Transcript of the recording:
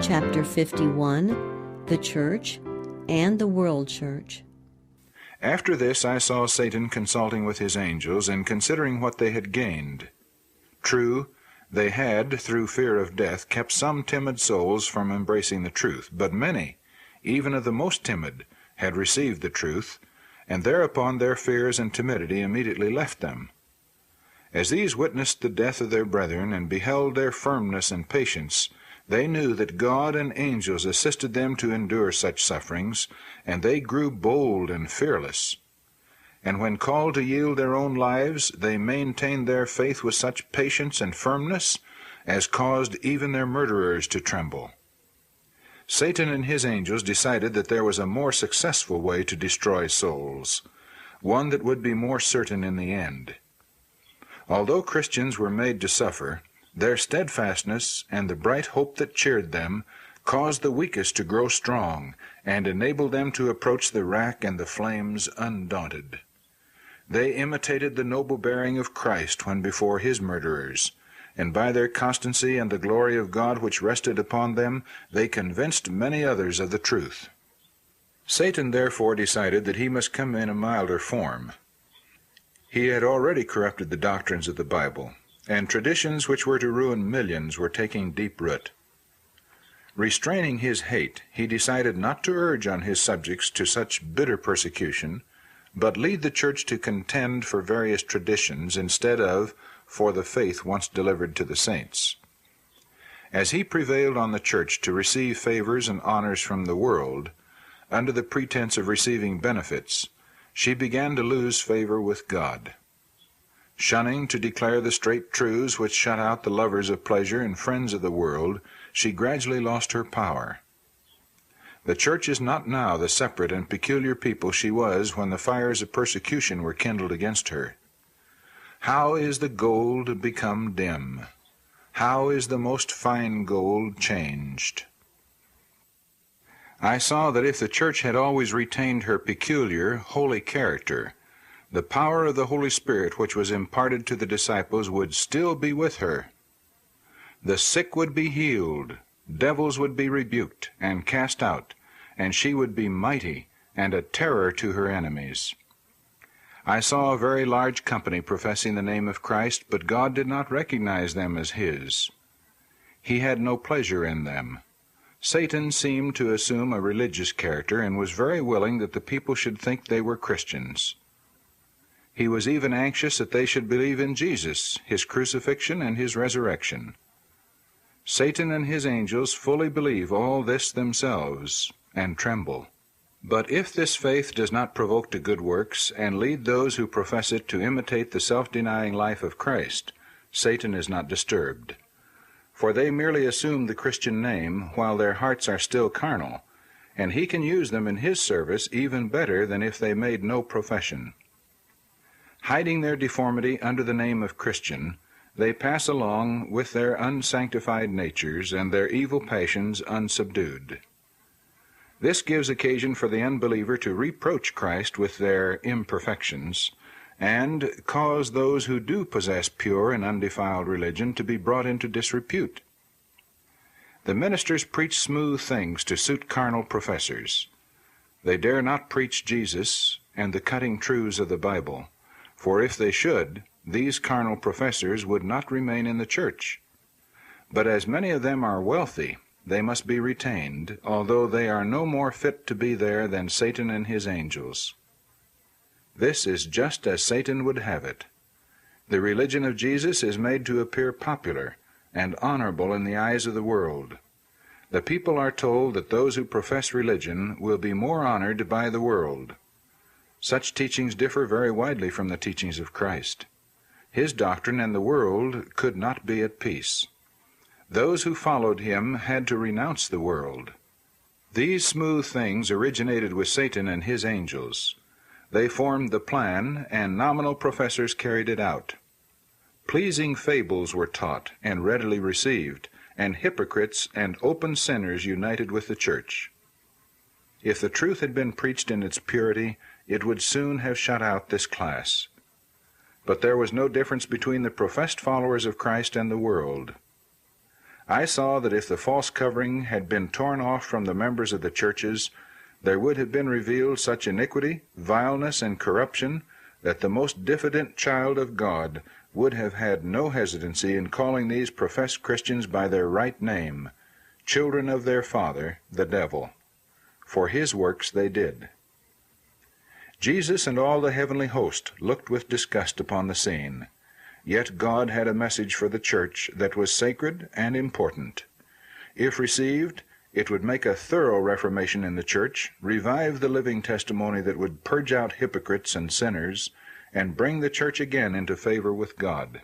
Chapter 51, The Church and the World Church. After this I saw Satan consulting with his angels, and considering what they had gained. True, they had, through fear of death, kept some timid souls from embracing the truth, but many, even of the most timid, had received the truth, and thereupon their fears and timidity immediately left them. As these witnessed the death of their brethren, and beheld their firmness and patience, they knew that God and angels assisted them to endure such sufferings, and they grew bold and fearless. And when called to yield their own lives, they maintained their faith with such patience and firmness as caused even their murderers to tremble. Satan and his angels decided that there was a more successful way to destroy souls, one that would be more certain in the end. Although Christians were made to suffer, their steadfastness and the bright hope that cheered them caused the weakest to grow strong and enabled them to approach the rack and the flames undaunted. They imitated the noble bearing of Christ when before his murderers, and by their constancy and the glory of God which rested upon them, they convinced many others of the truth. Satan therefore decided that he must come in a milder form. He had already corrupted the doctrines of the Bible, and traditions which were to ruin millions were taking deep root. Restraining his hate, he decided not to urge on his subjects to such bitter persecution, but lead the church to contend for various traditions instead of for the faith once delivered to the saints. As he prevailed on the church to receive favors and honors from the world, under the pretense of receiving benefits, she began to lose favor with God. Shunning to declare the straight truths which shut out the lovers of pleasure and friends of the world, she gradually lost her power. The church is not now the separate and peculiar people she was when the fires of persecution were kindled against her. How is the gold become dim? How is the most fine gold changed? I saw that if the church had always retained her peculiar, holy character, the power of the Holy Spirit which was imparted to the disciples would still be with her. The sick would be healed, devils would be rebuked and cast out, and she would be mighty and a terror to her enemies. I saw a very large company professing the name of Christ, but God did not recognize them as his. He had no pleasure in them. Satan seemed to assume a religious character and was very willing that the people should think they were Christians. He was even anxious that they should believe in Jesus, his crucifixion, and his resurrection. Satan and his angels fully believe all this themselves, and tremble. But if this faith does not provoke to good works, and lead those who profess it to imitate the self-denying life of Christ, Satan is not disturbed. For they merely assume the Christian name, while their hearts are still carnal, and he can use them in his service even better than if they made no profession. Hiding their deformity under the name of Christian, they pass along with their unsanctified natures and their evil passions unsubdued. This gives occasion for the unbeliever to reproach Christ with their imperfections, and cause those who do possess pure and undefiled religion to be brought into disrepute. The ministers preach smooth things to suit carnal professors. They dare not preach Jesus and the cutting truths of the Bible, for if they should, these carnal professors would not remain in the church. But as many of them are wealthy, they must be retained, although they are no more fit to be there than Satan and his angels. This is just as Satan would have it. The religion of Jesus is made to appear popular and honorable in the eyes of the world. The people are told that those who profess religion will be more honored by the world. Such teachings differ very widely from the teachings of Christ. His doctrine and the world could not be at peace. Those who followed him had to renounce the world. These smooth things originated with Satan and his angels. They formed the plan, and nominal professors carried it out. Pleasing fables were taught and readily received, and hypocrites and open sinners united with the church. If the truth had been preached in its purity, it would soon have shut out this class. But there was no difference between the professed followers of Christ and the world. I saw that if the false covering had been torn off from the members of the churches, there would have been revealed such iniquity, vileness, and corruption that the most diffident child of God would have had no hesitancy in calling these professed Christians by their right name, children of their father, the devil. For his works they did. Jesus and all the heavenly host looked with disgust upon the scene. Yet God had a message for the church that was sacred and important. If received, it would make a thorough reformation in the church, revive the living testimony that would purge out hypocrites and sinners, and bring the church again into favor with God.